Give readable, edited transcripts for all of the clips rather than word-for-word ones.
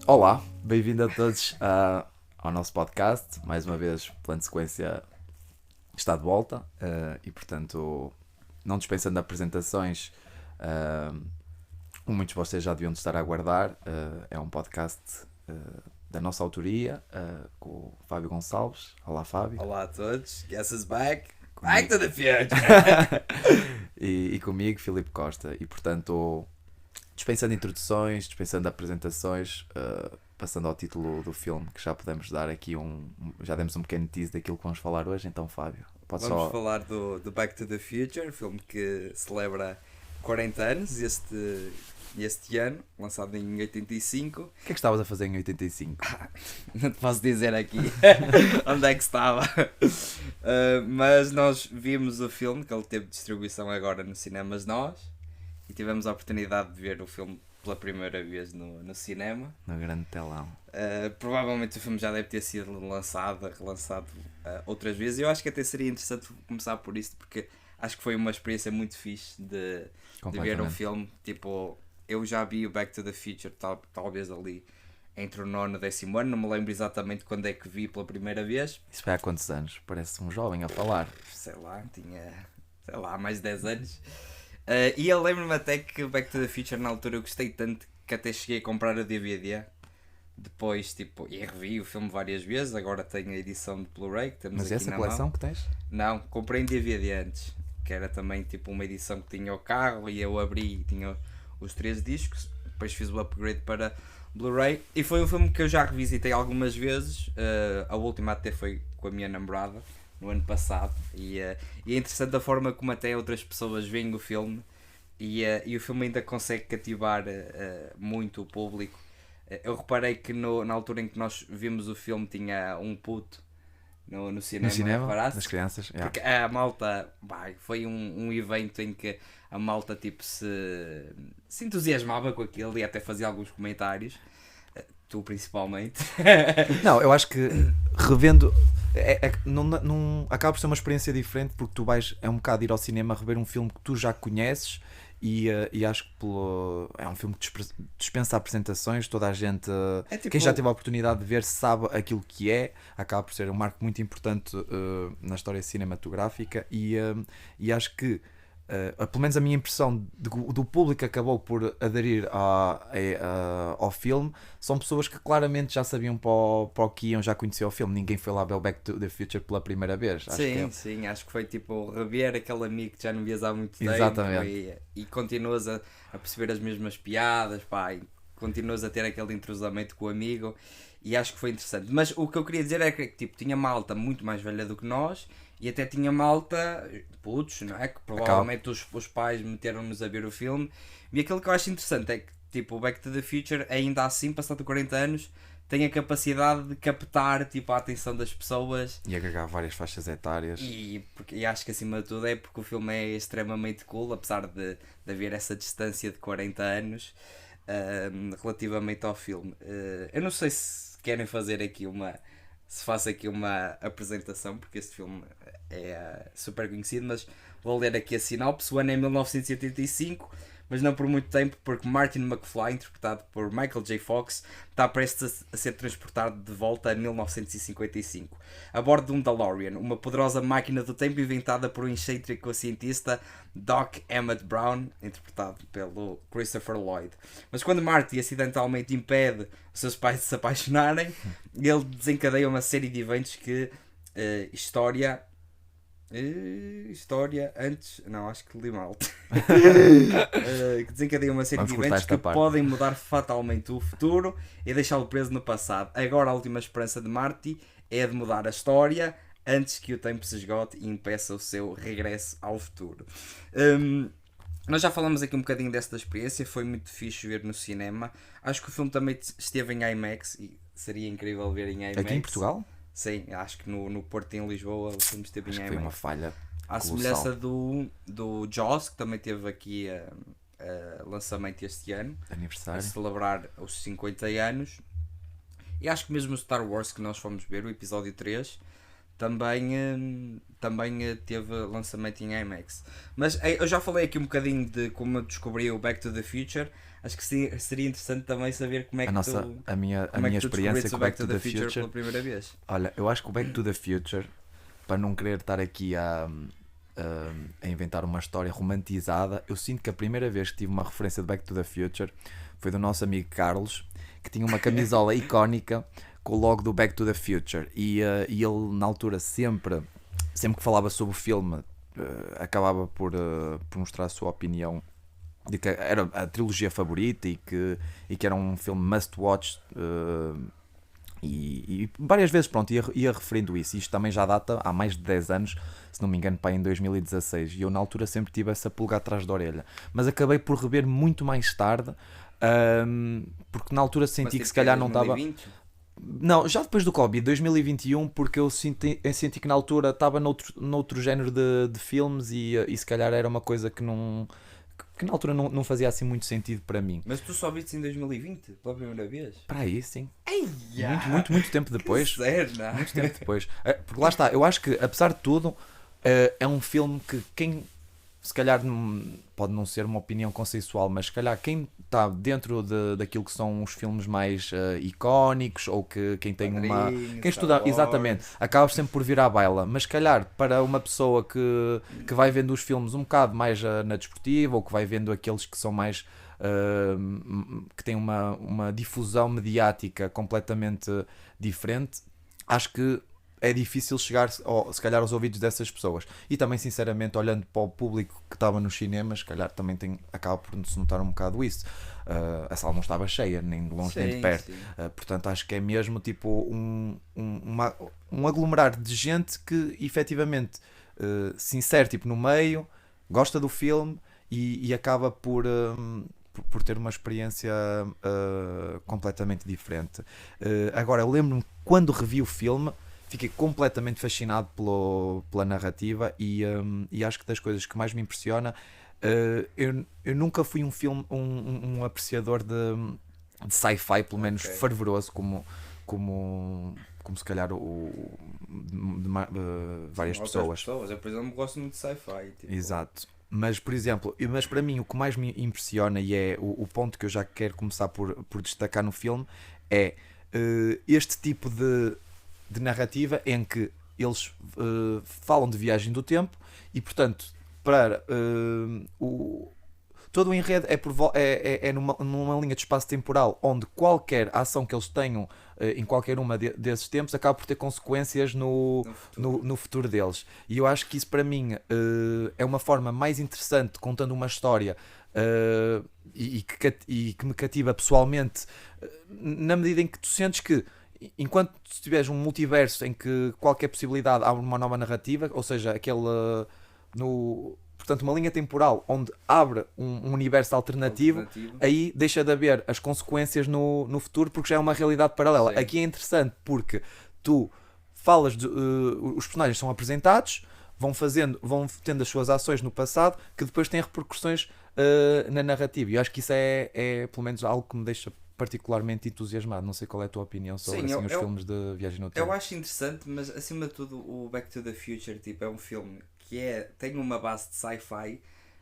Olá, bem-vindo a todos ao nosso podcast. Mais uma vez, o Plano de Sequência está de volta e, portanto, não dispensando apresentações, como muitos de vocês já deviam estar a aguardar, é um podcast da nossa autoria com o Fábio Gonçalves. Olá, Fábio. Olá a todos, Guess is back. Back Comigo. to the future! E comigo, Filipe Costa. E, portanto, dispensando introduções, dispensando apresentações, passando ao título do filme, que já podemos dar aqui já demos um pequeno tease daquilo que vamos falar hoje. Então, Fábio, pode Vamos só... falar do Back to the Future, filme que celebra 40 anos este ano, lançado em 85. O que é que estavas a fazer em 85? Não te posso dizer aqui onde é que estava. Mas nós vimos o filme, que ele teve distribuição agora nos cinemas nós, e tivemos a oportunidade de ver o filme pela primeira vez no cinema. No grande telão. Provavelmente o filme já deve ter sido relançado outras vezes. Eu acho que até seria interessante começar por isso, porque acho que foi uma experiência muito fixe de ver um filme. Tipo, eu já vi o Back to the Future talvez ali entre o 9º e o 10º ano, não me lembro exatamente quando é que vi pela primeira vez. Isso foi há quantos anos? Parece um jovem a falar. Tinha mais de 10 anos. E eu lembro-me até que o Back to the Future na altura eu gostei tanto que até cheguei a comprar a DVD. Depois, e revi o filme várias vezes. Agora tenho a edição de Blu-ray que temos. Mas aqui essa na coleção mão. que tens? Não, comprei em DVD antes, que era também uma edição que tinha o carro e eu abri e tinha os 3 discos. Depois fiz o upgrade para Blu-ray e foi um filme que eu já revisitei algumas vezes. A última até foi com a minha namorada no ano passado e é interessante a forma como até outras pessoas veem o filme e o filme ainda consegue cativar muito o público. Eu reparei que na altura em que nós vimos o filme tinha um puto no cinema. No cinema? Reparaste? Das crianças? Yeah. Porque a malta, foi um evento em que a malta se entusiasmava com aquilo e até fazia alguns comentários. Tu principalmente. Não, eu acho que revendo não acaba por ser uma experiência diferente, porque tu vais um bocado ir ao cinema rever um filme que tu já conheces e acho que é um filme que dispensa apresentações. Toda a gente, quem já teve a oportunidade de ver, sabe aquilo que é. Acaba por ser um marco muito importante na história cinematográfica e acho que pelo menos a minha impressão do público que acabou por aderir ao filme são pessoas que claramente já sabiam para o que iam, já conheciam o filme. Ninguém foi lá ver o Back to the Future pela primeira vez. Sim, acho que foi rever aquele amigo que já não vias há muito tempo. Exatamente. E continuas a perceber as mesmas piadas, e continuas a ter aquele entrosamento com o amigo e acho que foi interessante. Mas o que eu queria dizer é que tinha malta muito mais velha do que nós e até tinha malta, putos, não é? Que provavelmente os pais meteram-nos a ver o filme. E aquilo que eu acho interessante é que o Back to the Future, ainda assim, passado 40 anos, tem a capacidade de captar a atenção das pessoas e agregar várias faixas etárias. E acho que acima de tudo é porque o filme é extremamente cool, apesar de haver essa distância de 40 anos relativamente ao filme. Eu não sei se querem fazer aqui se faço aqui uma apresentação, porque este filme é super conhecido, mas vou ler aqui a sinopse. O ano é 1985, mas não por muito tempo, porque Martin McFly, interpretado por Michael J. Fox, está prestes a ser transportado de volta a 1955, a bordo de um DeLorean, uma poderosa máquina do tempo inventada por um excêntrico cientista, Doc Emmett Brown, interpretado pelo Christopher Lloyd. Mas quando Marty acidentalmente impede os seus pais de se apaixonarem, ele desencadeia uma série de eventos que história antes. Não, acho que li mal. Que desencadeia uma série de eventos que podem mudar fatalmente o futuro e deixá-lo preso no passado. Agora a última esperança de Marty é de mudar a história antes que o tempo se esgote e impeça o seu regresso ao futuro. Nós já falamos aqui um bocadinho desta experiência, foi muito fixe ver no cinema. Acho que o filme também esteve em IMAX e seria incrível ver em IMAX. Aqui em Portugal? Sim, acho que no Porto e em Lisboa o filme esteve em IMAX. Foi uma falha à semelhança do Jaws, que também teve aqui lançamento este ano, aniversário, a celebrar os 50 anos. E acho que mesmo o Star Wars que nós fomos ver, o episódio 3, também teve lançamento em IMAX. Mas eu já falei aqui um bocadinho de como eu descobri o Back to the Future. Acho que seria interessante também saber como é que a minha experiência com o Back to the Future pela primeira vez. Olha, eu acho que o Back to the Future, para não querer estar aqui a inventar uma história romantizada, eu sinto que a primeira vez que tive uma referência de Back to the Future foi do nosso amigo Carlos, que tinha uma camisola icónica com o logo do Back to the Future, e ele na altura sempre que falava sobre o filme acabava por mostrar a sua opinião de que era a trilogia favorita e que era um filme must watch, e várias vezes pronto, ia referindo isso. Isto também já data há mais de 10 anos, se não me engano, em 2016, e eu na altura sempre tive essa pulga atrás da orelha, mas acabei por rever muito mais tarde, porque na altura senti que se calhar não estava... Não, já depois do Covid, 2021, porque eu senti que na altura estava noutro género de filmes, e se calhar era uma coisa que na altura não fazia assim muito sentido para mim. Mas tu só viste em 2020, pela primeira vez? Para aí, sim. Eia! Muito tempo depois. Sério, muito tempo depois. Porque lá está, eu acho que apesar de tudo, é um filme que quem, se calhar pode não ser uma opinião consensual, mas se calhar quem está dentro daquilo que são os filmes mais icónicos, ou que quem tem quem estuda, exatamente, acaba sempre por vir à baila, mas se calhar para uma pessoa que vai vendo os filmes um bocado mais na desportiva, ou que vai vendo aqueles que são mais que têm uma difusão mediática completamente diferente, acho que é difícil chegar, se calhar, aos ouvidos dessas pessoas. E também, sinceramente, olhando para o público que estava nos cinemas, se calhar também acaba por se notar um bocado isso. A sala não estava cheia, nem de longe nem de perto. Portanto, acho que é mesmo tipo um aglomerar de gente que efetivamente se insere tipo, no meio, gosta do filme e acaba por ter uma experiência completamente diferente. Agora, eu lembro-me quando revi o filme, fiquei completamente fascinado pela narrativa, e acho que das coisas que mais me impressiona, eu nunca fui um apreciador de sci-fi, pelo menos fervoroso, como se calhar várias pessoas. Eu, por exemplo, gosto muito de sci-fi. Tipo. Exato. Mas, por exemplo, para mim o que mais me impressiona, e é o ponto que eu já quero começar por destacar no filme, é este tipo de narrativa em que eles falam de viagem do tempo, e portanto para todo o enredo é numa linha de espaço temporal onde qualquer ação que eles tenham em qualquer uma desses tempos acaba por ter consequências no futuro deles, e eu acho que isso para mim é uma forma mais interessante, contando uma história e que me cativa pessoalmente, na medida em que tu sentes que enquanto tu tiveres um multiverso em que qualquer possibilidade abre uma nova narrativa, ou seja, portanto, uma linha temporal onde abre um universo alternativo, aí deixa de haver as consequências no futuro, porque já é uma realidade paralela. Sim. Aqui é interessante porque tu falas os personagens são apresentados, vão tendo as suas ações no passado, que depois têm repercussões na narrativa, e eu acho que isso é pelo menos algo que me deixa particularmente entusiasmado. Não sei qual é a tua opinião sobre os filmes de viagem no tempo. Eu acho interessante, mas acima de tudo o Back to the Future tipo, é um filme que tem uma base de sci-fi,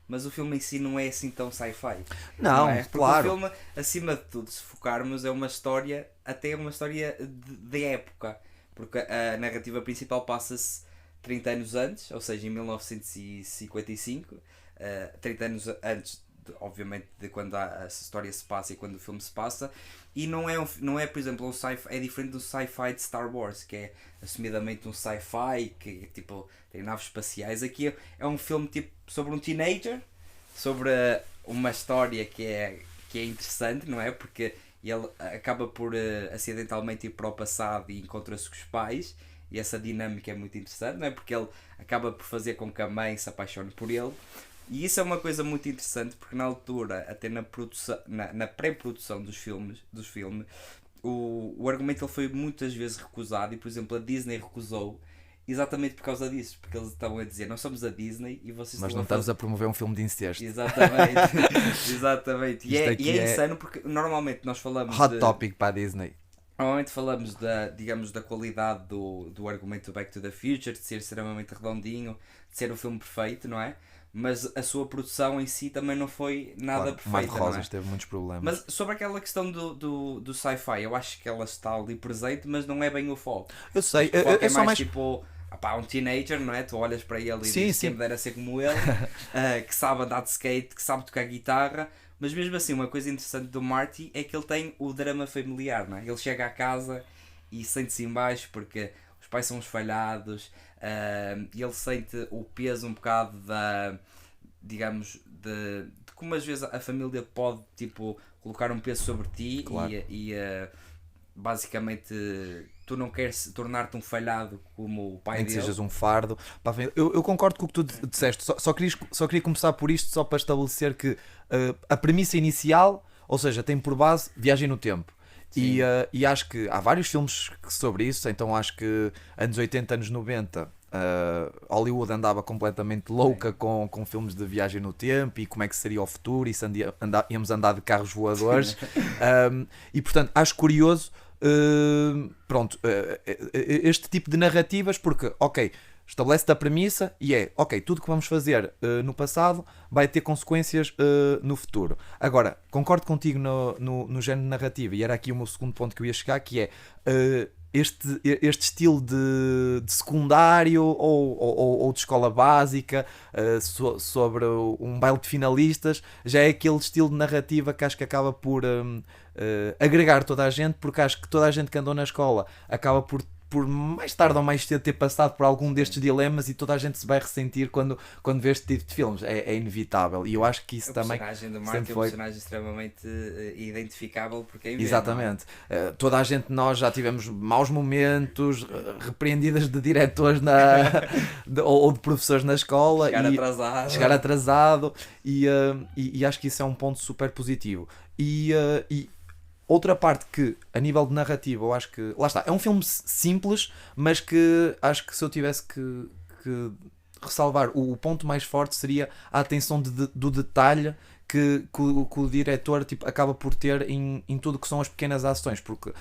mas o filme em si não é assim tão sci-fi. Não é? Porque claro. O filme, acima de tudo, se focarmos, é uma história, até uma história de época, porque a narrativa principal passa-se 30 anos antes, ou seja, em 1955, 30 anos antes obviamente de quando a história se passa e quando o filme se passa, e não é por exemplo um sci-fi, é diferente do sci-fi de Star Wars, que é assumidamente um sci-fi que tipo tem naves espaciais. Aqui é um filme tipo sobre um teenager, sobre uma história que é interessante, não é? Porque ele acaba por acidentalmente ir para o passado e encontra-se com os pais, e essa dinâmica é muito interessante, não é? Porque ele acaba por fazer com que a mãe se apaixone por ele. E isso é uma coisa muito interessante, porque na altura, até na pré-produção dos filmes, o argumento ele foi muitas vezes recusado, e por exemplo a Disney recusou exatamente por causa disso, porque eles estavam a dizer: nós somos a Disney e vocês Nós não estamos a promover um filme de incesto. Exatamente. Exatamente. E é insano, porque normalmente nós falamos Hot topic para a Disney. Normalmente falamos da, digamos, da qualidade do argumento do Back to the Future, de ser extremamente redondinho, de ser o filme perfeito, não é? Mas a sua produção em si também não foi nada Claro, o Mar de perfeita, não é? Rosas teve muitos problemas. Mas sobre aquela questão do sci-fi, eu acho que ela está ali presente, mas não é bem o foco. Eu sei, Acho que o foco é é só mais mais. tipo, opá, um teenager, não é? Tu olhas para ele e Sim, dizes que sim. me dera ser como ele, que sabe andar de skate, que sabe tocar guitarra, mas mesmo assim, uma coisa interessante do Marty é que ele tem o drama familiar, não é? Ele chega à casa e sente-se em baixo porque os pais são esfalhados, e ele sente o peso um bocado da, digamos, de como às vezes a família pode, tipo, colocar um peso sobre ti Claro. e basicamente tu não queres tornar-te um falhado como o pai Nem que dele. sejas um fardo. Pá, eu concordo com o que tu disseste, só queria começar por isto, só para estabelecer que a premissa inicial, ou seja, tem por base viagem no tempo. Sim. E acho que há vários filmes sobre isso, então acho que anos 80, anos 90, Hollywood andava completamente louca com filmes de viagem no tempo e como é que seria o futuro e se íamos andar de carros voadores. E portanto, acho curioso pronto, este tipo de narrativas, porque, ok, estabelece-te a premissa e é, ok, tudo que vamos fazer no passado vai ter consequências no futuro. Agora, concordo contigo no género narrativo, e era aqui o meu segundo ponto que eu ia chegar, que é este estilo de secundário ou de escola básica sobre um baile de finalistas, já é aquele estilo de narrativa que acho que acaba por agregar toda a gente, porque acho que toda a gente que andou na escola acaba por mais tarde ou mais cedo ter passado por algum destes dilemas e toda a gente se vai ressentir quando vê este tipo de filmes. É inevitável. E eu acho que isso O também personagem do Marty sempre é um foi. personagem extremamente identificável por quem vê, Exatamente. Toda a gente, nós já tivemos maus momentos, repreendidas de diretores ou de professores na escola. Chegar atrasado. Chegar atrasado. E acho que isso é um ponto super positivo. E outra parte que, a nível de narrativa, eu acho que... Lá está, é um filme simples, mas que acho que se eu tivesse que ressalvar, o ponto mais forte seria a atenção do detalhe que o diretor tipo, acaba por ter em tudo que são as pequenas ações, porque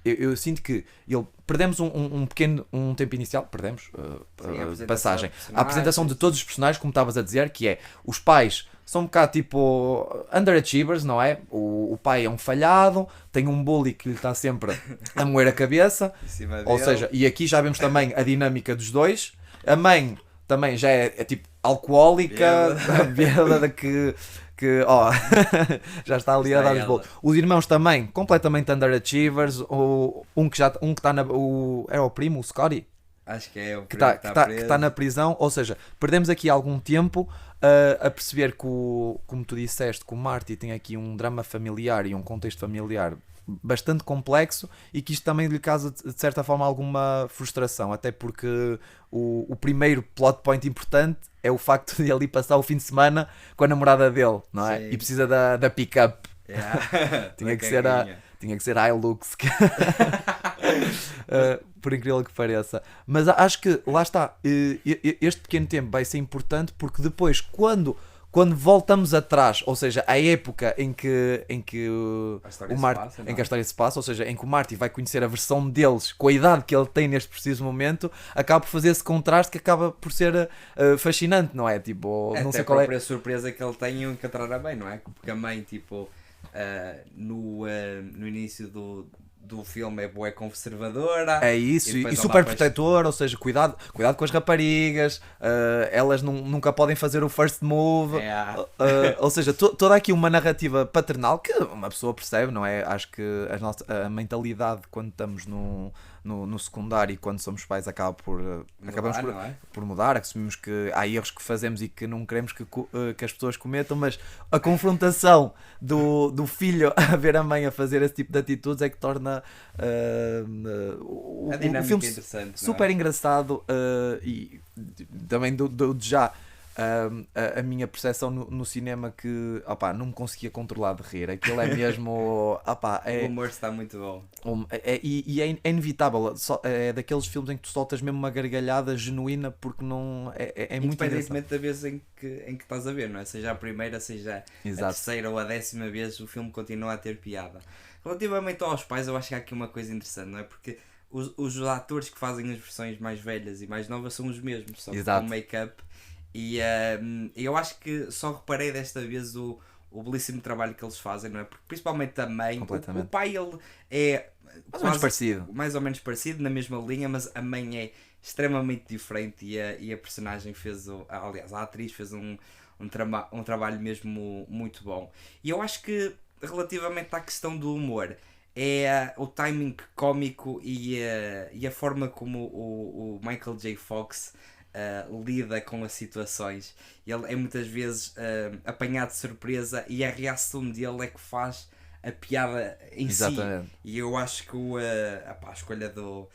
eu sinto que perdemos um tempo inicial, perdemos passagem, a apresentação de todos os personagens, como estavas a dizer, que é os pais são um bocado tipo underachievers, não é? O pai é um falhado, tem um bully que lhe está sempre a moer a cabeça, ou seja, e aqui já vemos também a dinâmica dos dois. A mãe também já é tipo alcoólica, bêbada que já está ali a dar os bolos. Os irmãos também completamente underachievers. Um que está era o primo, o Scotty. Acho que é o que está na prisão. Ou seja, perdemos aqui algum tempo a perceber que, como tu disseste, que o Marty tem aqui um drama familiar e um contexto familiar bastante complexo e que isto também lhe causa de certa forma alguma frustração, até porque o primeiro plot point importante é o facto de ele ir passar o fim de semana com a namorada dele, não é? Sim. E precisa da pick-up. Yeah. tinha que ser Hilux. Por incrível que pareça. Mas acho que, lá está, este pequeno tempo vai ser importante porque depois, quando voltamos atrás, ou seja, a época em que o Marty, em que a história se passa, ou seja, em que o Marty vai conhecer a versão deles com a idade que ele tem neste preciso momento, acaba por fazer esse contraste que acaba por ser fascinante, não é? Tipo, não sei qual é a própria surpresa que ele tem e encontrar a mãe, não é? Porque a mãe, tipo, no início do filme é bué conservadora. É isso, e super protetora, ou seja, cuidado com as raparigas, elas nunca podem fazer o first move, ou seja, toda aqui uma narrativa paternal que uma pessoa percebe, não é? Acho que a mentalidade quando estamos no secundário e quando somos pais acabamos por mudar, assumimos que há erros que fazemos e que não queremos que as pessoas cometam, mas a confrontação do filho a ver a mãe a fazer esse tipo de atitudes é que torna o filme interessante, super engraçado e também já a minha percepção no cinema que opá, não me conseguia controlar de rir. Aquilo é mesmo. Opá, O humor está muito bom. e é inevitável. É daqueles filmes em que tu soltas mesmo uma gargalhada genuína porque não. É muito engraçado. Independentemente da vez em que estás a ver, não é? Seja a primeira, seja a Exato. terceira ou a 10ª vez, o filme continua a ter piada. Relativamente aos pais, eu acho que há aqui uma coisa interessante, não é? Porque os atores que fazem as versões mais velhas e mais novas são os mesmos, só que Exato. com make-up. E eu acho que só reparei desta vez o belíssimo trabalho que eles fazem, não é? Porque principalmente a mãe, o pai ele é mais ou menos parecido, na mesma linha, mas a mãe é extremamente diferente e a personagem aliás, a atriz fez um trabalho mesmo muito bom. E eu acho que relativamente à questão do humor, é o timing cómico e a forma como o Michael J. Fox lida com as situações. Ele é muitas vezes apanhado de surpresa e a reação dele é que faz a piada em Exatamente. si. E eu acho que a escolha do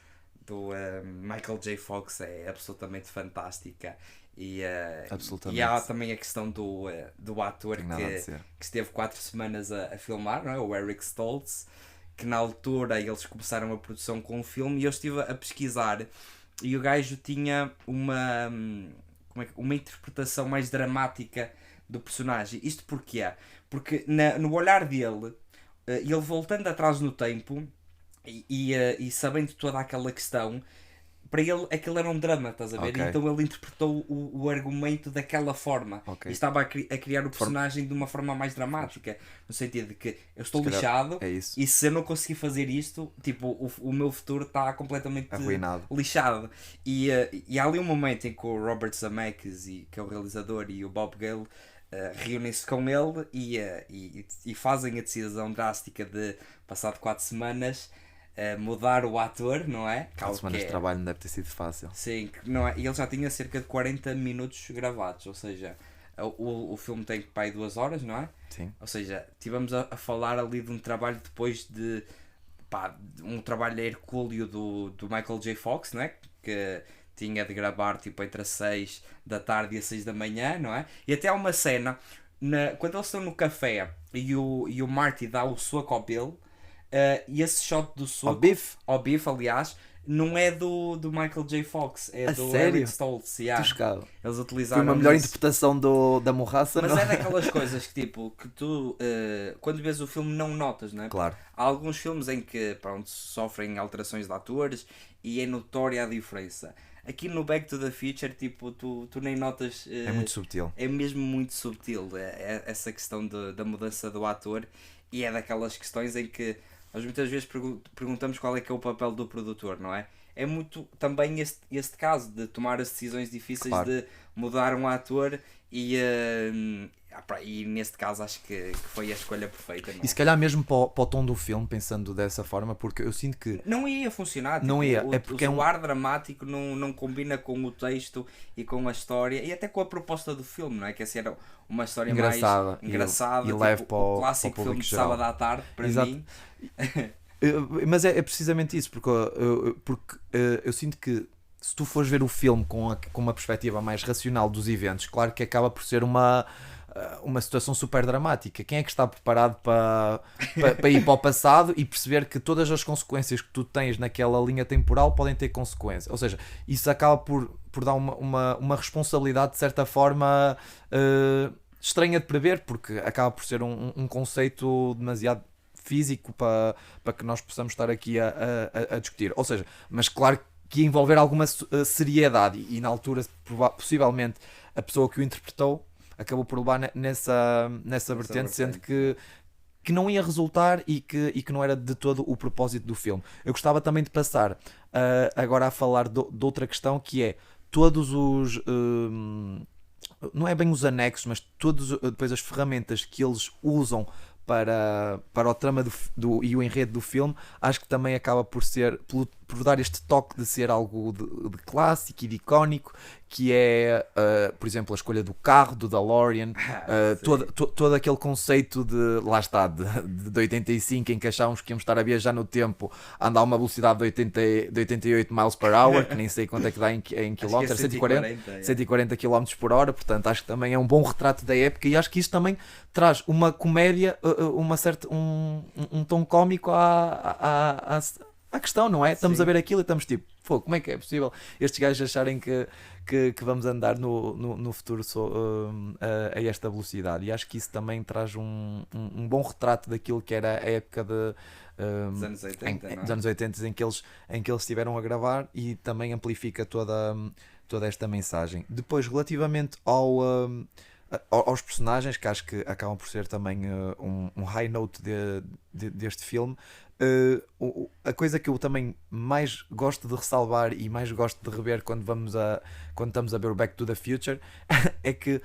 Michael J. Fox é absolutamente fantástica. E há também a questão do ator que esteve 4 semanas a filmar, não é? O Eric Stoltz, que na altura eles começaram a produção com o filme e eu estive a pesquisar e o gajo tinha uma interpretação mais dramática do personagem. Isto porquê? Porque no olhar dele, ele voltando atrás no tempo e sabendo toda aquela questão, para ele aquilo era um drama, estás a ver? Okay. Então ele interpretou o argumento daquela forma. Okay. E estava a criar o personagem de uma forma mais dramática. No sentido de que eu estou lixado e se eu não conseguir fazer isto, tipo, o meu futuro está completamente arruinado. Lixado. E há ali um momento em que o Robert Zemeckis, que é o realizador, e o Bob Gale reúnem-se com ele e fazem a decisão drástica de, passado 4 semanas, mudar o ator, não é? 4 semanas de trabalho não deve ter sido fácil. Sim, não é? E ele já tinha cerca de 40 minutos gravados, ou seja, o filme tem pai 2 horas, não é? Sim. Ou seja, estivemos a falar ali de um trabalho depois de um trabalho hercúleo do Michael J. Fox, não é? Que tinha de gravar tipo entre as 6 da tarde e as 6 da manhã, não é? E até há uma cena, quando eles estão no café e o Marty dá o soco ao Bill, e esse shot do soco ao Biff, aliás, não é do Michael J. Fox, é do sério? Eric Stoltz. Yeah. Eles utilizaram foi uma melhor interpretação da morraça, mas não? é daquelas coisas que tipo, que tu quando vês o filme não notas, não é? Claro. Há alguns filmes em que pronto, sofrem alterações de atores e é notória a diferença. Aqui no Back to the Future, tipo, tu nem notas. É muito subtil. É mesmo muito subtil essa questão da mudança do ator, e é daquelas questões em que nós muitas vezes perguntamos qual é que é o papel do produtor, não é? É muito também este caso de tomar as decisões difíceis, claro, de mudar um ator e neste caso acho que foi a escolha perfeita. Não é? E se calhar mesmo para o tom do filme, pensando dessa forma, porque eu sinto que não ia funcionar. Tipo, não ia. É porque o ar dramático não combina com o texto e com a história e até com a proposta do filme, não é? Que assim era uma história engraçada, mais engraçada, e leve tipo, para o clássico para o filme de geral. sábado à tarde, para Exato. mim. Mas é precisamente isso, porque eu sinto que se tu fores ver o filme com uma perspectiva mais racional dos eventos, claro que acaba por ser uma situação super dramática. Quem é que está preparado para ir para o passado e perceber que todas as consequências que tu tens naquela linha temporal podem ter consequências? Ou seja, isso acaba por dar uma responsabilidade de certa forma estranha de prever, porque acaba por ser um conceito demasiado físico para que nós possamos estar aqui a discutir. Ou seja, mas claro que ia envolver alguma seriedade e na altura possivelmente a pessoa que o interpretou acabou por levar nessa vertente, sendo que não ia resultar e que não era de todo o propósito do filme. Eu gostava também de passar agora a falar de outra questão, que é todos os não é bem os anexos, mas todos depois as ferramentas que eles usam para o trama e o enredo do filme, acho que também acaba por por dar este toque de ser algo de clássico e de icónico, que é, por exemplo, a escolha do carro, do DeLorean, todo aquele conceito de, lá está, de 85, em que achávamos que íamos estar a viajar no tempo, a andar a uma velocidade de 88 miles per hour, que nem sei quanto é que dá em quilómetros, 140 km por hora, portanto acho que também é um bom retrato da época, e acho que isto também traz uma comédia, um tom cómico à questão, não é? Estamos a ver aquilo e estamos tipo, como é que é possível estes gajos acharem que vamos andar no futuro a esta velocidade? E acho que isso também traz um bom retrato daquilo que era a época dos anos 80, dos anos 80 em que eles estiveram a gravar, e também amplifica toda esta mensagem. Depois, relativamente aos personagens, que acho que acabam por ser também um high note deste filme, a coisa que eu também mais gosto de ressalvar e mais gosto de rever quando estamos a ver o Back to the Future é que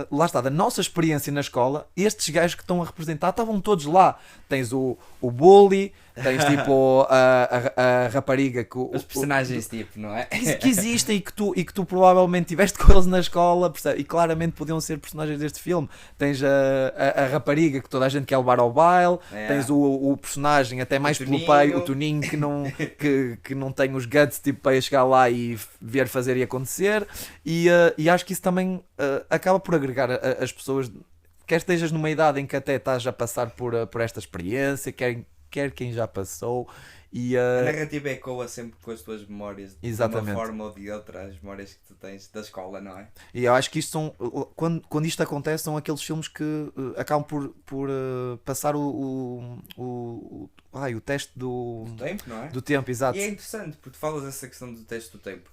lá está, da nossa experiência na escola, estes gajos que estão a representar estavam todos lá. Tens o bully, tens tipo a rapariga que os personagens tipo, não é? Que existem e que tu provavelmente tiveste com eles na escola, percebe? E claramente podiam ser personagens deste filme. Tens a rapariga que toda a gente quer levar ao baile, tens o personagem até mais pelo pai, o Toninho, que não tem os guts tipo, para chegar lá e ver fazer e acontecer, e acho que isso também acaba por agregar as pessoas, quer estejas numa idade em que até estás a passar por esta experiência, quer quem já passou, e a narrativa ecoa sempre com as tuas memórias, exatamente, de uma forma ou de outra, as memórias que tu tens da escola, não é? E eu acho que isto quando isto acontece, são aqueles filmes que acabam por passar o teste do tempo, não é? Do tempo, exato. E é interessante, porque falas essa questão do teste do tempo.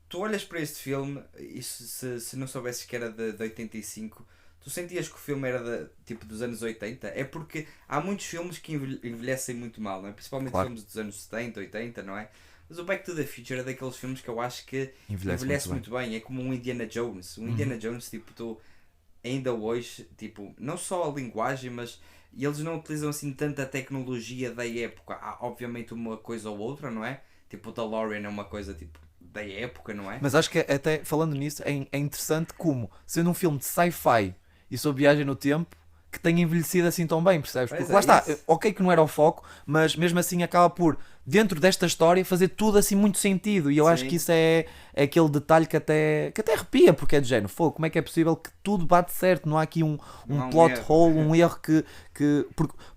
Tu olhas para este filme e se não soubesses que era de 85, tu sentias que o filme era tipo dos anos 80? É porque há muitos filmes que envelhecem muito mal, não é? Principalmente filmes dos anos 70, 80, não é? Mas o Back to the Future é daqueles filmes que eu acho que envelhece muito bem. É como um Indiana Jones. Indiana Jones, tipo, tu ainda hoje, tipo, não só a linguagem, mas eles não utilizam assim tanta tecnologia da época. Há obviamente uma coisa ou outra, não é? Tipo, o DeLorean é uma coisa tipo da época, não é? Mas acho que até falando nisso é interessante como, sendo um filme de sci-fi e sobre viagem no tempo, que tenha envelhecido assim tão bem, percebes? Porque lá está, ok que não era o foco, mas mesmo assim acaba por, dentro desta história, fazer tudo assim muito sentido, e eu acho que isso é aquele detalhe que até arrepia, porque é de género, como é que é possível que tudo bate certo, não há aqui um plot hole, um erro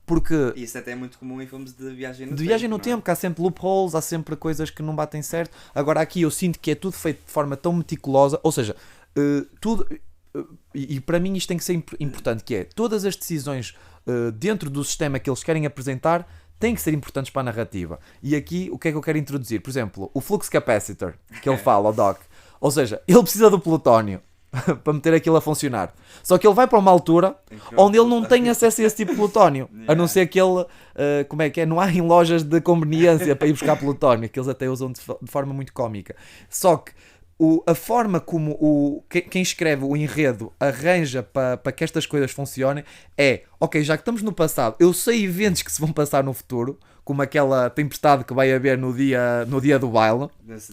porque isso até é muito comum em filmes de viagem no tempo, que há sempre loopholes, há sempre coisas que não batem certo. Agora aqui eu sinto que é tudo feito de forma tão meticulosa, ou seja, tudo, e para mim isto tem que ser importante, que é, todas as decisões dentro do sistema que eles querem apresentar têm que ser importantes para a narrativa. E aqui o que é que eu quero introduzir? Por exemplo, o flux capacitor, que ele fala ao Doc, ou seja, ele precisa do plutónio para meter aquilo a funcionar. Só que ele vai para uma altura onde ele não tem acesso a esse tipo de plutónio. A não ser que ele, como é que é? Não há em lojas de conveniência para ir buscar plutónio, que eles até usam de forma muito cómica. Só que a forma como quem escreve o enredo arranja para que estas coisas funcionem é, ok, já que estamos no passado, eu sei eventos que se vão passar no futuro, como aquela tempestade que vai haver no dia do baile,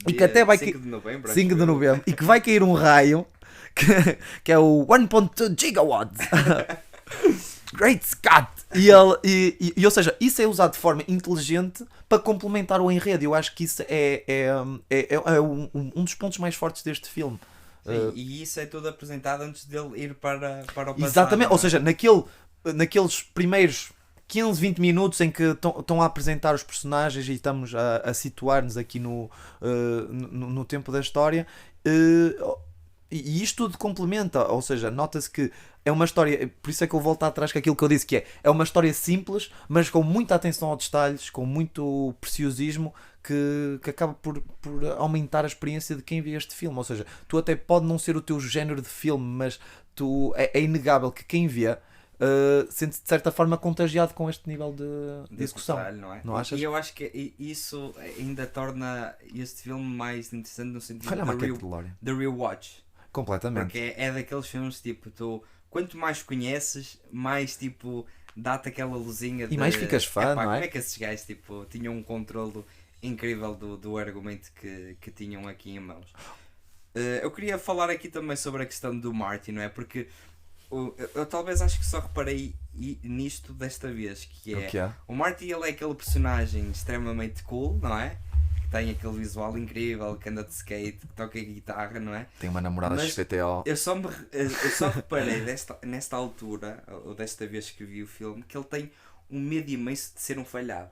e que até vai 5 de novembro, 5 de novembro, e que vai cair um raio que é o 1.2 gigawatts. Great Scott! E ou seja, isso é usado de forma inteligente para complementar o enredo. Eu acho que isso é um dos pontos mais fortes deste filme. Sim, e isso é tudo apresentado antes dele ir para o passado. Exatamente, ou seja, naqueles primeiros 15, 20 minutos em que estão a apresentar os personagens e estamos a situar-nos aqui no tempo da história, e isto tudo complementa, ou seja, nota-se que é uma história, por isso é que eu volto atrás com aquilo que eu disse, que é uma história simples, mas com muita atenção aos detalhes, com muito preciosismo, que acaba por aumentar a experiência de quem vê este filme. Ou seja, tu até pode não ser o teu género de filme, mas é inegável que quem vê sente-se de certa forma contagiado com este nível de execução. Detalhe, não é? Não achas? E eu acho que isso ainda torna este filme mais interessante no sentido de rewatch. Completamente. Porque é daqueles filmes tipo, quanto mais conheces, mais tipo dá-te aquela luzinha de... E mais ficas fã, epá, não é? como é que esses gajos tipo, tinham um controlo incrível do argumento que tinham aqui em mãos. Eu queria falar aqui também sobre a questão do Marty, não é? Porque eu talvez acho que só reparei nisto desta vez, que é, O que é? o Marty, ele é aquele personagem extremamente cool, não é? Que tem aquele visual incrível, que anda de skate, que toca guitarra, não é? Tem uma namorada Mas XPTO. eu só reparei nesta altura, ou desta vez que vi o filme, que ele tem um medo imenso de ser um falhado,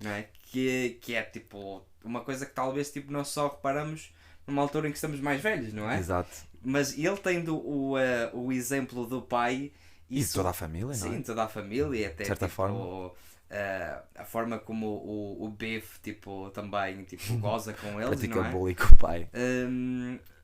não é? Que é tipo uma coisa que talvez tipo, nós só reparamos numa altura em que estamos mais velhos, não é? Exato. Mas ele tendo o exemplo do pai E de toda a família, não é? sim, toda a família, até De certa tipo, forma. a forma como o Biff tipo, também tipo, goza com eles, Pratica não é? bullying com o pai.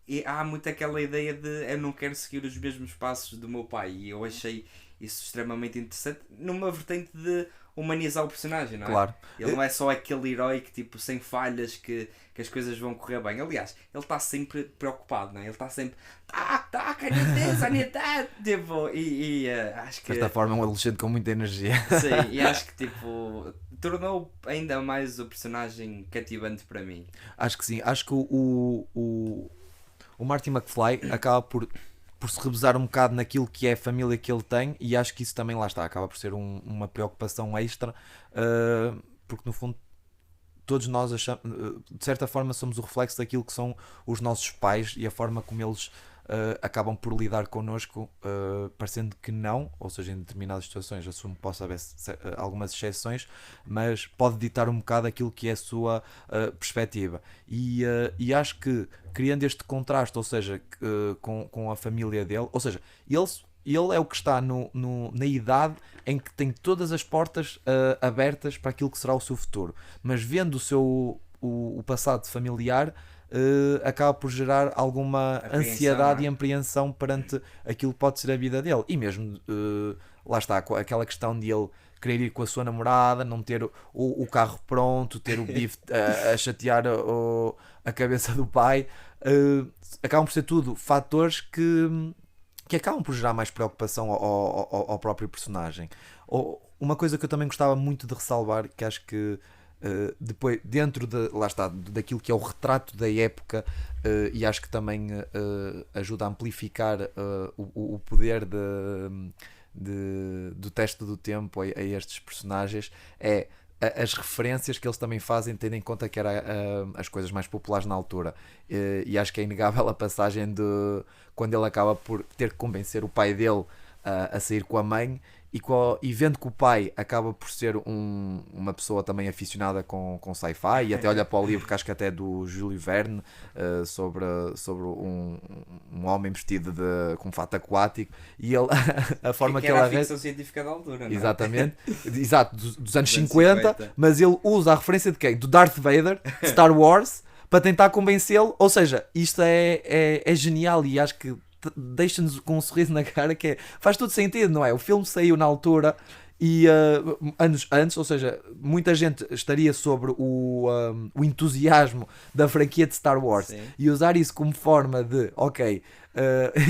E há muito aquela ideia de eu não quero seguir os mesmos passos do meu pai, e eu achei isso extremamente interessante numa vertente de humanizar o personagem, não é? Claro. Ele não é só aquele herói que tipo sem falhas que as coisas vão correr bem. Aliás, ele está sempre preocupado, não é? Ele está sempre I need this, I need that, tipo, acho que De certa forma é um adolescente com muita energia. sim, e acho que tipo tornou ainda mais o personagem cativante para mim. Acho que sim. Acho que o Marty McFly acaba por se rebusar um bocado naquilo que é a família que ele tem, e acho que isso também lá está, acaba por ser uma preocupação extra, porque no fundo todos nós achamos, de certa forma somos o reflexo daquilo que são os nossos pais e a forma como eles acabam por lidar connosco, parecendo que não, ou seja, em determinadas situações assumo que possa haver algumas exceções, mas pode ditar um bocado aquilo que é a sua perspectiva, e acho que criando este contraste, ou seja, com a família dele, ou seja, ele é o que está na idade em que tem todas as portas abertas para aquilo que será o seu futuro, mas vendo o passado familiar, acaba por gerar alguma ansiedade e apreensão perante aquilo que pode ser a vida dele, e mesmo lá está, aquela questão de ele querer ir com a sua namorada, não ter o carro pronto, ter o bife a chatear a cabeça do pai, acabam por ser tudo fatores que acabam por gerar mais preocupação ao próprio personagem. Uma coisa que eu também gostava muito de ressalvar, que acho que depois, dentro lá está, daquilo que é o retrato da época, e acho que também ajuda a amplificar o poder do teste do tempo a estes personagens, é as referências que eles também fazem, tendo em conta que era as coisas mais populares na altura, e acho que é inegável a passagem de quando ele acaba por ter que convencer o pai dele a sair com a mãe, e vendo que o pai acaba por ser uma pessoa também aficionada com sci-fi, e até olha para o livro que acho que até é do Júlio Verne, sobre um homem vestido com fato aquático, e ele a forma que ele era a ficção científica da altura, não é? Exatamente, exato, dos anos 50, mas ele usa a referência de quem? Do Darth Vader, Star Wars, para tentar convencê-lo. Ou seja, isto é genial, e acho que deixa-nos com um sorriso na cara, que faz todo sentido, não é? O filme saiu na altura e anos antes, ou seja, muita gente estaria sobre o entusiasmo da franquia de Star Wars. Sim. E usar isso como forma de, ok,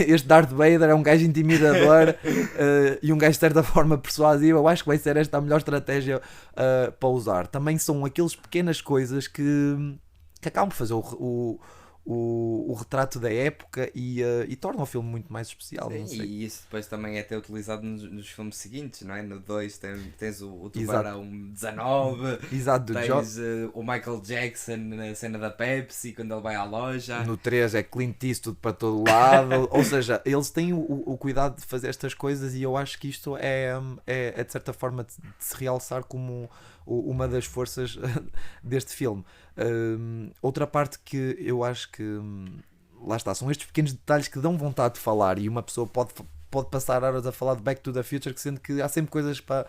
este Darth Vader é um gajo intimidador e um gajo de certa forma persuasivo, eu acho que vai ser esta a melhor estratégia para usar. Também são aquelas pequenas coisas que acabam por fazer o retrato da época e torna o filme muito mais especial. Sim, não sei. E isso depois também é até utilizado nos filmes seguintes, não é? No 2 tens o Tubarão 19, exato, tens o Michael Jackson na cena da Pepsi quando ele vai à loja. No 3 é Clint Eastwood para todo lado. Ou seja, eles têm o cuidado de fazer estas coisas, e eu acho que isto é de certa forma de se realçar como uma das forças deste filme. Outra parte que eu acho que lá está, são estes pequenos detalhes que dão vontade de falar, e uma pessoa pode passar horas a falar de Back to the Future, sendo que há sempre coisas para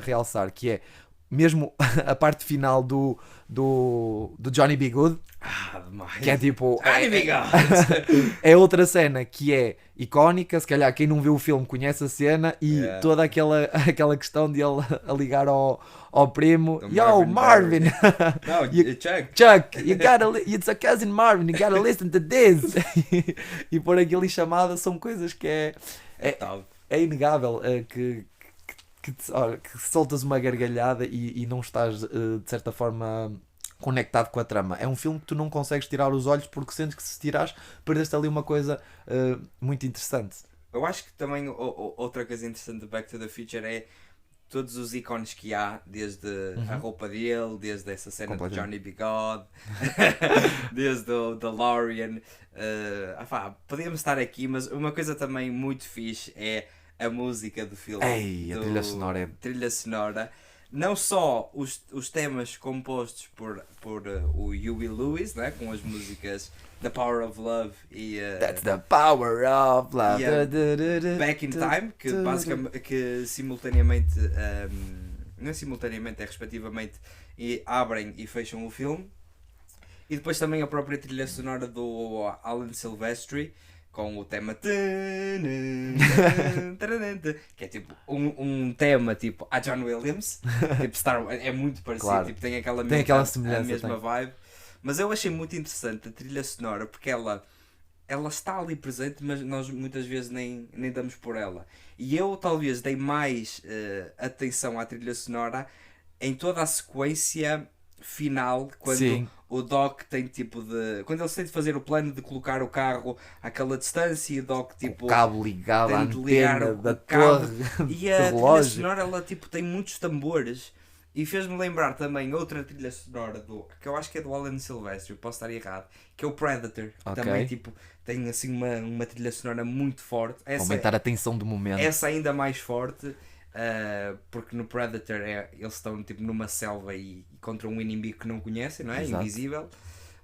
realçar, que é mesmo a parte final do Johnny B. Good, demais. que é tipo Johnny B. Good. é outra cena que é icónica, se calhar quem não viu o filme conhece a cena, e toda aquela questão de ele a ligar ao primo, yo Marvin, no, Chuck, it's a cousin Marvin, you gotta listen to this. E por aquilo chamada, são coisas que é inegável olha, que soltas uma gargalhada e não estás de certa forma conectado com a trama. É um filme que tu não consegues tirar os olhos porque sentes que se tirares perdeste ali uma coisa muito interessante. Eu acho que também outra coisa interessante do Back to the Future é todos os ícones que há, desde a roupa dele, desde essa cena de Johnny B. God, desde o DeLorean. Podíamos estar aqui, mas uma coisa também muito fixe é a música do filme. Ei, a trilha sonora é... Trilha sonora. Não só os temas compostos por o Huey Lewis, né, com as músicas The Power of Love e That's the power of love. Back in Time, que basicamente que simultaneamente não é simultaneamente, é respectivamente, e abrem e fecham o filme. E depois também a própria trilha sonora do Alan Silvestri, com o tema que é tipo um tema tipo a John Williams, tipo Star Wars, é muito parecido, claro. Tipo, tem aquela semelhança, a mesma vibe. Mas eu achei muito interessante a trilha sonora porque ela está ali presente, mas nós muitas vezes nem damos por ela. E eu talvez dei mais atenção à trilha sonora em toda a sequência final, quando Sim. o Doc tem tipo de... Quando eles têm de fazer o plano de colocar o carro àquela distância e o Doc tipo... O cabo ligado à tem de ligar antena da cabo. torre E a do trilha relógio. sonora ela tipo tem muitos tambores. E fez-me lembrar também outra trilha sonora que eu acho que é do Alan Silvestri, posso estar errado, que é o Predator. Ok. Também tipo, tem assim uma trilha sonora muito forte. Aumentar a tensão do momento. Essa ainda mais forte, porque no Predator eles estão tipo numa selva e contra um inimigo que não conhecem, não é? Exato. Invisível.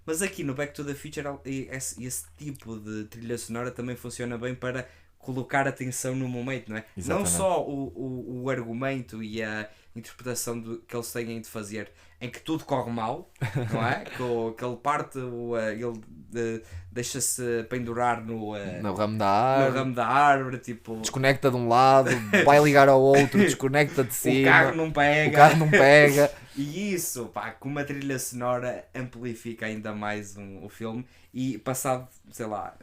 Mas aqui no Back to the Future esse tipo de trilha sonora também funciona bem para colocar atenção no momento, não é? Exatamente. Não só o argumento e a interpretação que eles têm de fazer em que tudo corre mal, não é? que ele parte, ele deixa-se pendurar no ramo da árvore, tipo... desconecta de um lado, vai ligar ao outro, desconecta de cima, o carro não pega. E isso, pá, com uma trilha sonora amplifica ainda mais o filme. E passado, sei lá,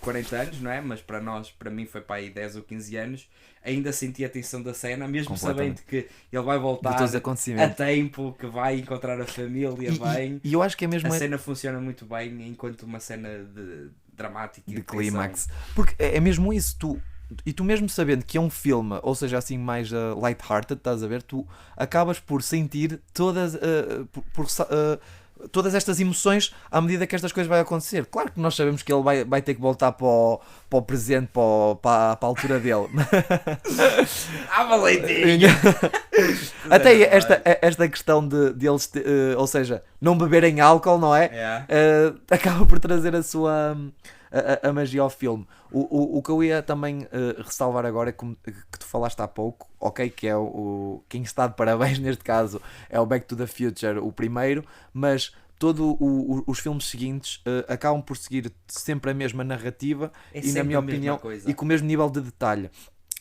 40 anos, não é? Mas para mim foi para aí 10 ou 15 anos, ainda senti a tensão da cena, mesmo sabendo que ele vai voltar a tempo, que vai encontrar a família bem. E eu acho que é mesmo... A cena funciona muito bem enquanto uma cena dramática de clímax. Porque é mesmo isso, tu mesmo sabendo que é um filme, ou seja, assim mais light-hearted, estás a ver, tu acabas por sentir todas todas estas emoções à medida que estas coisas vai acontecer. Claro que nós sabemos que ele vai ter que voltar para o presente, para a altura dele. Valentinho! Até esta questão de eles, ou seja, não beberem álcool, não é? Acaba por trazer a sua... A magia ao filme. O que eu ia também ressalvar agora é que tu falaste há pouco, ok, que é quem está de parabéns neste caso é o Back to the Future, o primeiro, mas todos os filmes seguintes acabam por seguir sempre a mesma narrativa e, na minha opinião, e com o mesmo nível de detalhe.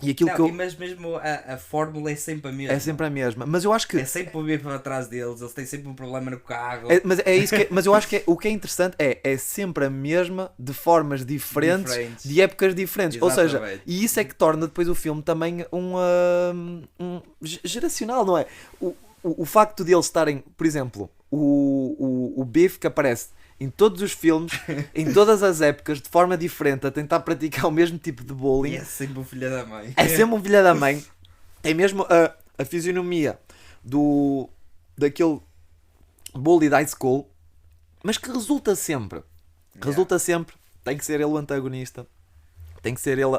E aquilo mas mesmo a fórmula é sempre a mesma. É sempre a mesma. Mas eu acho que... É sempre o vir para trás deles, eles têm sempre um problema no carro. Mas eu acho que o que é interessante é sempre a mesma, de formas diferentes. De épocas diferentes. Exatamente. Ou seja, e isso é que torna depois o filme também um geracional, não é? O facto de eles estarem, por exemplo, o Biff que aparece em todos os filmes, em todas as épocas, de forma diferente, a tentar praticar o mesmo tipo de bullying. E é sempre um filho da mãe. É sempre um filho da mãe. É mesmo a fisionomia daquele bully da high school, mas que resulta sempre. Tem que ser ele o antagonista. Tem que ser ele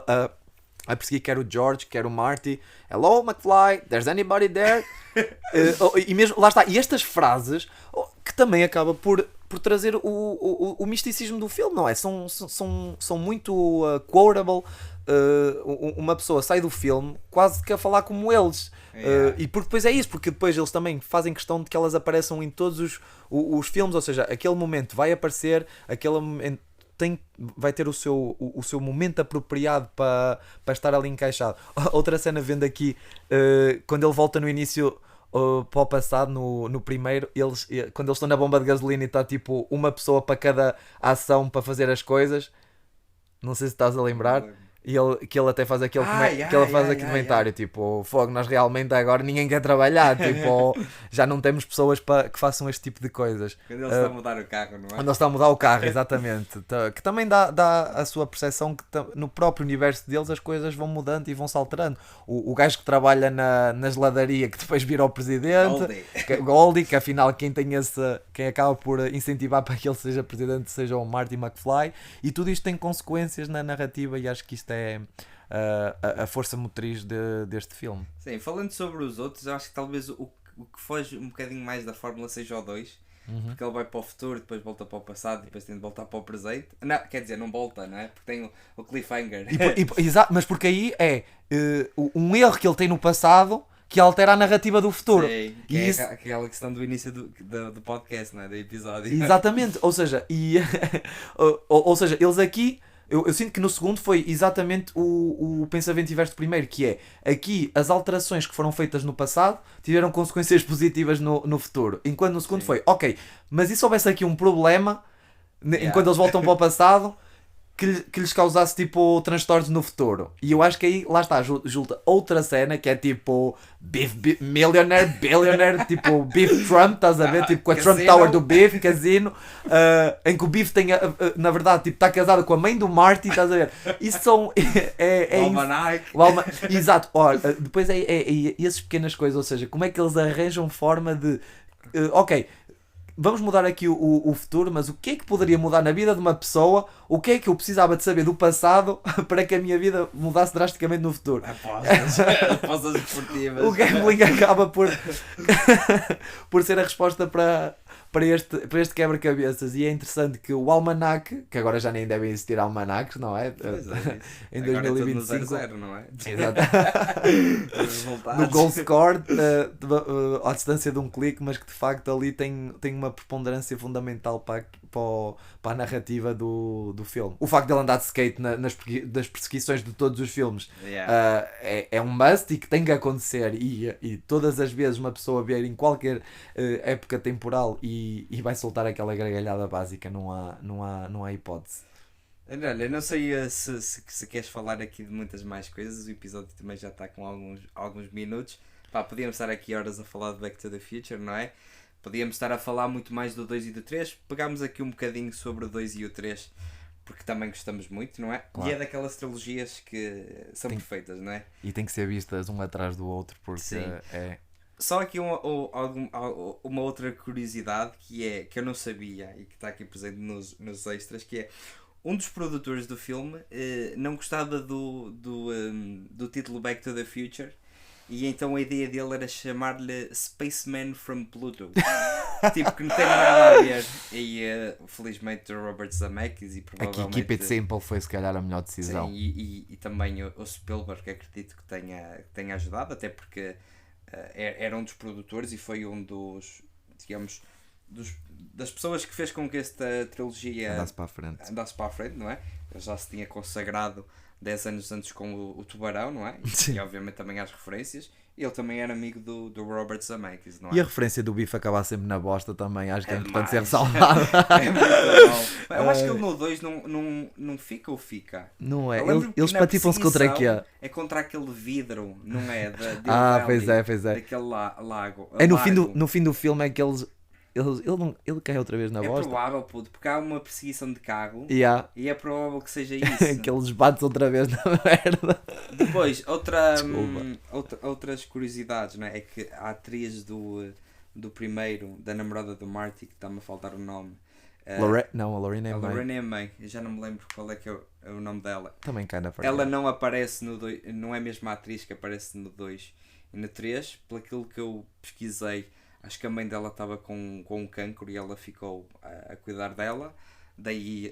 a perseguir quer o George, quer o Marty. Hello, McFly, there's anybody there? E mesmo, lá está. E estas frases que também acaba por trazer o misticismo do filme, não é? São muito quotable. Uma pessoa sai do filme quase que a falar como eles. E porque depois é isso, porque depois eles também fazem questão de que elas apareçam em todos os filmes, ou seja, aquele momento vai aparecer, aquele momento vai ter o seu momento apropriado para estar ali encaixado. Outra cena vendo aqui, quando ele volta no início para o passado, no primeiro, quando eles estão na bomba de gasolina e está tipo uma pessoa para cada ação para fazer as coisas, não sei se estás a lembrar, que ele até faz aquele que ele faz aquele comentário, tipo, fogo, nós realmente agora ninguém quer trabalhar, tipo, já não temos pessoas que façam este tipo de coisas. Quando ele está a mudar o carro, não é? Quando ele está a mudar o carro, exatamente. Que também dá a sua percepção que no próprio universo deles as coisas vão mudando e vão se alterando. O gajo que trabalha na geladaria, que depois vira o presidente, Goldie, que afinal quem acaba por incentivar para que ele seja presidente seja o Marty McFly, e tudo isto tem consequências na narrativa, e acho que isto é a força motriz deste filme. Sim, falando sobre os outros, eu acho que talvez o que foge um bocadinho mais da fórmula seja o 2, porque ele vai para o futuro, depois volta para o passado, depois tem de voltar para o presente. Não, quer dizer, não volta, não é? Porque tem o cliffhanger. Exato, mas porque aí é um erro que ele tem no passado que altera a narrativa do futuro. Sim, que é isso... aquela questão do início do podcast, não é? Do episódio. Exatamente, ou seja, ou seja, eles aqui, eu sinto que no segundo foi exatamente o pensamento inverso do primeiro, que é, aqui as alterações que foram feitas no passado tiveram consequências positivas no futuro, enquanto no segundo foi, ok, mas e se houvesse aqui um problema, enquanto eles voltam para o passado, que lhes causasse tipo transtornos no futuro. E eu acho que aí, lá está, junta outra cena que é tipo Beef Millionaire, Billionaire, tipo Beef Trump, estás a ver? Tipo com a Trump Tower do Beef, casino, em que o Beef tem, na verdade, tipo, está casado com a mãe do Marty, estás a ver? Isso são... Exato, olha, depois é essas pequenas coisas, ou seja, como é que eles arranjam forma de... ok, vamos mudar aqui o futuro, mas o que é que poderia mudar na vida de uma pessoa? O que é que eu precisava de saber do passado para que a minha vida mudasse drasticamente no futuro? Apostas esportivas. O gambling acaba por ser a resposta para este quebra-cabeças, e é interessante que o almanac, que agora já nem devem existir almanacs, não é? Em 2025 é 0, não é? Exato. No goal score, à distância de um clique, mas que de facto ali tem uma preponderância fundamental para a narrativa do filme. O facto de ele andar de skate das perseguições de todos os filmes é um must e que tem que acontecer, e todas as vezes uma pessoa ver em qualquer época temporal e vai soltar aquela gargalhada básica, não há hipótese. Olha, não sei se queres falar aqui de muitas mais coisas, o episódio também já está com alguns minutos. Podíamos estar aqui horas a falar de Back to the Future, não é? Podíamos estar a falar muito mais do 2 e do 3, pegámos aqui um bocadinho sobre o 2 e o 3, porque também gostamos muito, não é? Claro. E é daquelas trilogias que são perfeitas, não é? E tem que ser vistas um atrás do outro, porque sim. Só aqui uma outra curiosidade que eu não sabia e que está aqui presente nos extras, que é um dos produtores do filme não gostava do título Back to the Future, e então a ideia dele era chamar-lhe Spaceman from Pluto. Tipo, que não tem nada a ver. E felizmente o Robert Zemeckis e provavelmente... Aqui Keep It Simple foi se calhar a melhor decisão. Sim, e também o Spielberg, que acredito que tenha ajudado, até porque era um dos produtores e foi um dos, digamos, das pessoas que fez com que esta trilogia andasse para a frente, não é? Ele já se tinha consagrado 10 anos antes com o Tubarão, não é? E obviamente também as referências. Ele também era amigo do Robert Zemeckis, não é? E a referência do Biff acabar sempre na bosta também, acho que é importante ser ressalvada. É muito bom. Eu acho que ele no 2 não fica ou fica? Não é, eles patifam-se contra aqui. É contra aquele vidro, não é? Pois é. Daquele lago. No fim do filme é que ele cai outra vez na bosta. É provável, puto, porque há uma perseguição de carro e é provável que seja isso. Que eles batem outra vez na merda. Depois, outras curiosidades, não é? É que a atriz do primeiro, da namorada do Marty, que está-me a faltar o nome. A Lorraine é a Lorraine é a mãe. Eu já não me lembro qual é que é o nome dela. Também cai na ela não aparece no 2, não é a mesma atriz que aparece no 2 e no 3. Pelo aquilo que eu pesquisei, acho que a mãe dela estava com um cancro e ela ficou a cuidar dela. Daí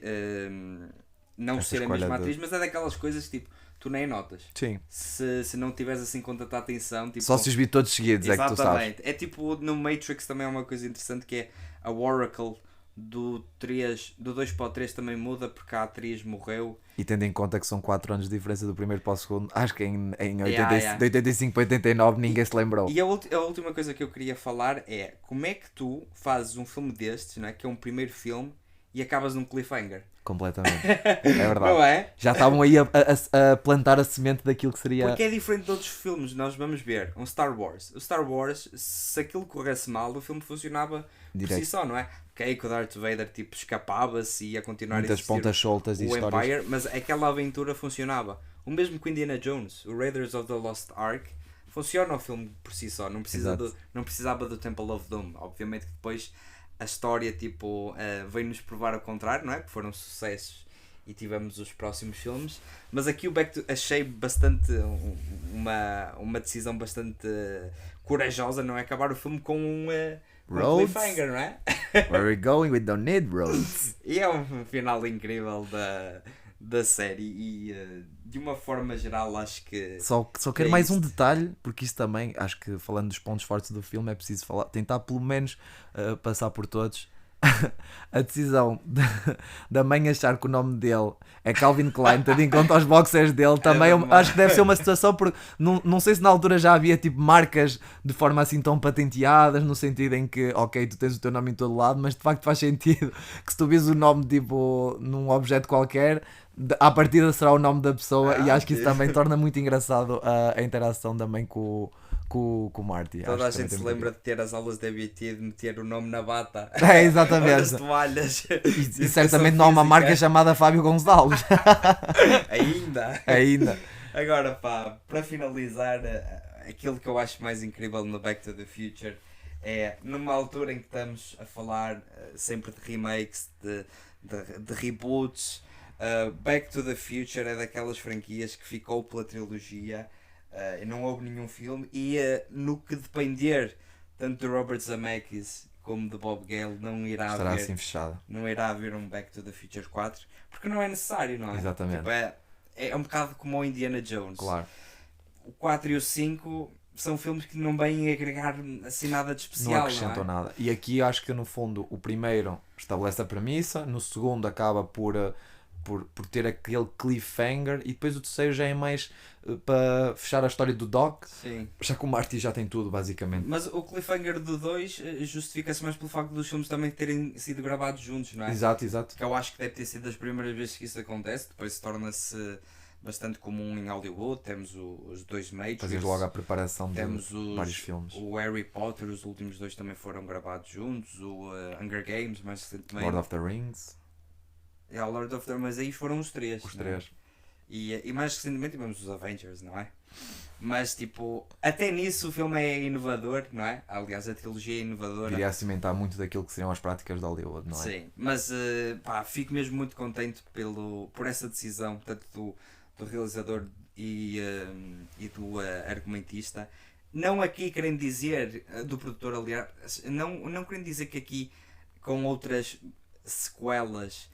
não essa ser a mesma atriz, mas é daquelas coisas tipo, tu nem notas. Sim. Se não tiveres assim com tanta atenção. Tipo, só se os vi todos seguidos, exatamente. É que tu sabes. É tipo no Matrix também é uma coisa interessante, que é a Oracle do 2 para o 3 também muda porque a atriz morreu. E tendo em conta que são 4 anos de diferença do primeiro para o segundo, acho que de 85 para 89 ninguém se lembrou. E a última coisa que eu queria falar é como é que tu fazes um filme destes, não é? Que é um primeiro filme, e acabas num cliffhanger. Completamente. É verdade. Não é? Já estavam aí a plantar a semente daquilo que seria. Porque é diferente de outros filmes. Nós vamos ver um Star Wars. O Star Wars, se aquilo corresse mal, o filme funcionava por Direto. si só, não é? Ok, que o Darth Vader tipo, escapava-se e ia continuar a Muitas existir pontas soltas e o histórias. Empire, mas aquela aventura funcionava. O mesmo com Indiana Jones, o Raiders of the Lost Ark, funciona o filme por si só, não precisava do Temple of Doom. Obviamente que depois a história tipo, veio-nos provar ao contrário, não é? Que foram sucessos e tivemos os próximos filmes, mas aqui o achei bastante uma decisão bastante corajosa, não é? Acabar o filme com um cliffhanger, não é? Where we're going, we don't need roads. E é um final incrível da série e de uma forma geral acho que Só quero mais um detalhe, porque isso também, acho que falando dos pontos fortes do filme, é preciso tentar pelo menos passar por todos. A decisão da mãe achar que o nome dele é Calvin Klein, tendo em conta os boxers dele, também acho que deve ser uma situação, porque não sei se na altura já havia tipo marcas de forma assim tão patenteadas, no sentido em que, ok, tu tens o teu nome em todo lado, mas de facto faz sentido que se tu vis o nome tipo num objeto qualquer, à partida será o nome da pessoa, e acho que isso também torna muito engraçado a interação da mãe com o Marty. Toda a gente se lembra de ter as aulas de ABT e de meter o nome na bata. É, exatamente. Nas toalhas. E certamente não há uma marca chamada Fábio Gonçalves. Ainda. Agora pá, para finalizar, aquilo que eu acho mais incrível no Back to the Future é numa altura em que estamos a falar sempre de remakes, de reboots. Back to the Future é daquelas franquias que ficou pela trilogia. Não houve nenhum filme e no que depender tanto de Robert Zemeckis como de Bob Gale não irá Estará haver assim fechado. não irá haver um Back to the Future 4 porque não é necessário, não é? Exatamente. Tipo, é um bocado como o Indiana Jones. Claro. O 4 e o 5 são filmes que não vêm agregar assim nada de especial, Não acrescentam não é? nada. E aqui acho que no fundo o primeiro estabelece a premissa, no segundo acaba por ter aquele cliffhanger, e depois o terceiro já é mais para fechar a história do Doc. Sim. Já que o Marty já tem tudo, basicamente. Mas o cliffhanger do 2 justifica-se mais pelo facto dos filmes também terem sido gravados juntos, não é? Exato. Que eu acho que deve ter sido das primeiras vezes que isso acontece, depois torna-se bastante comum em Hollywood. Temos os dois Matrix, Fazes logo a preparação de vários filmes. O Harry Potter, os últimos dois também foram gravados juntos, o Hunger Games mais recentemente, Lord of the Rings. É, o Lord of the Rings, mas aí foram os três. Os três. E mais recentemente tivemos os Avengers, não é? Mas tipo, até nisso o filme é inovador, não é? Aliás, a trilogia é inovadora. Iria cimentar muito daquilo que seriam as práticas de Hollywood, não é? Sim, mas pá, fico mesmo muito contente por essa decisão, tanto do realizador e do argumentista. Não aqui querendo dizer, do produtor, aliás, não querendo dizer que aqui com outras sequelas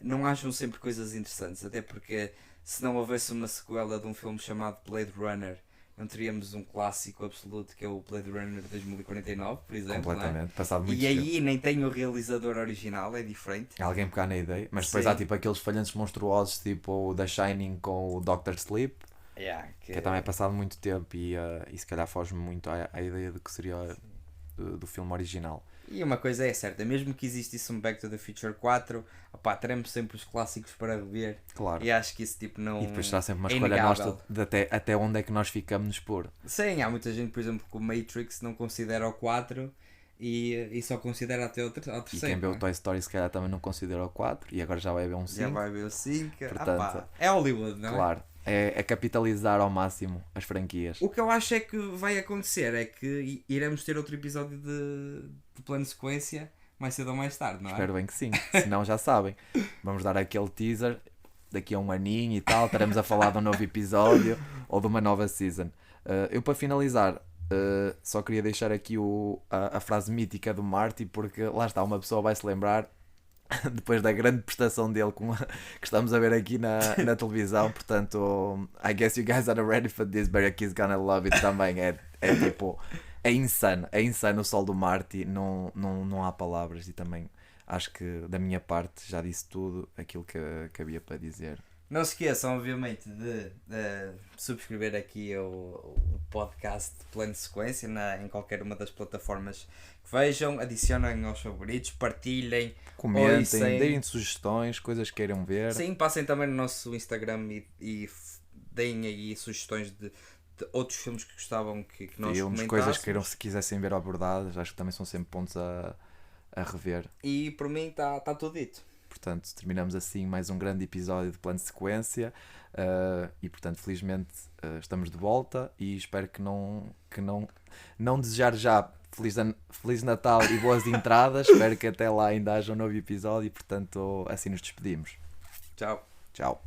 não acham sempre coisas interessantes, até porque se não houvesse uma sequela de um filme chamado Blade Runner, não teríamos um clássico absoluto que é o Blade Runner 2049, por exemplo. Completamente, passado muito E tempo. aí nem tem o realizador original, é diferente. Alguém pegar na ideia, mas depois Sim. há tipo aqueles falhanços monstruosos, tipo o The Shining com o Dr. Sleep, que também é passado muito tempo e se calhar foge muito à ideia do que seria do filme original. E uma coisa é certa, mesmo que existisse um Back to the Future 4, opá, teremos sempre os clássicos para rever. Claro. E acho que isso tipo não. E depois será sempre uma é escolha inegável. nossa de até onde é que nós ficamos por. Sim, há muita gente, por exemplo, que o Matrix não considera o 4 e só considera até ao terceiro. E quem vê o Toy Story se calhar também não considera o 4 e agora já vai ver um 5. Já vai ver o 5. Portanto, é Hollywood, não é? Claro, é capitalizar ao máximo as franquias. O que eu acho é que vai acontecer é que iremos ter outro episódio de plano de sequência mais cedo ou mais tarde, não é? Espero bem que sim, senão já sabem. Vamos dar aquele teaser, daqui a um aninho e tal, estaremos a falar de um novo episódio ou de uma nova season. Eu para finalizar, só queria deixar aqui a frase mítica do Marty, porque lá está, uma pessoa vai se lembrar depois da grande prestação dele que estamos a ver aqui na televisão. Portanto, I guess you guys are ready for this, but your kid's gonna love it também. É tipo, é insano o sol do Marty, não há palavras, e também acho que da minha parte já disse tudo aquilo que havia para dizer. Não se esqueçam, obviamente, de subscrever aqui o podcast de Plano de Sequência em qualquer uma das plataformas que vejam, adicionem aos favoritos, partilhem, Comentem, ouçam. deem sugestões, coisas que queiram ver. Sim, passem também no nosso Instagram e deem aí sugestões de outros filmes que gostavam que nós Filmes, comentássemos. coisas que queiram, se quisessem ver abordadas, acho que também são sempre pontos a rever. E por mim está tudo dito. Portanto, terminamos assim mais um grande episódio de Plano de Sequência e, portanto, felizmente estamos de volta e espero que não desejar já Feliz Natal e boas entradas. Espero que até lá ainda haja um novo episódio e, portanto, assim nos despedimos. Tchau. Tchau.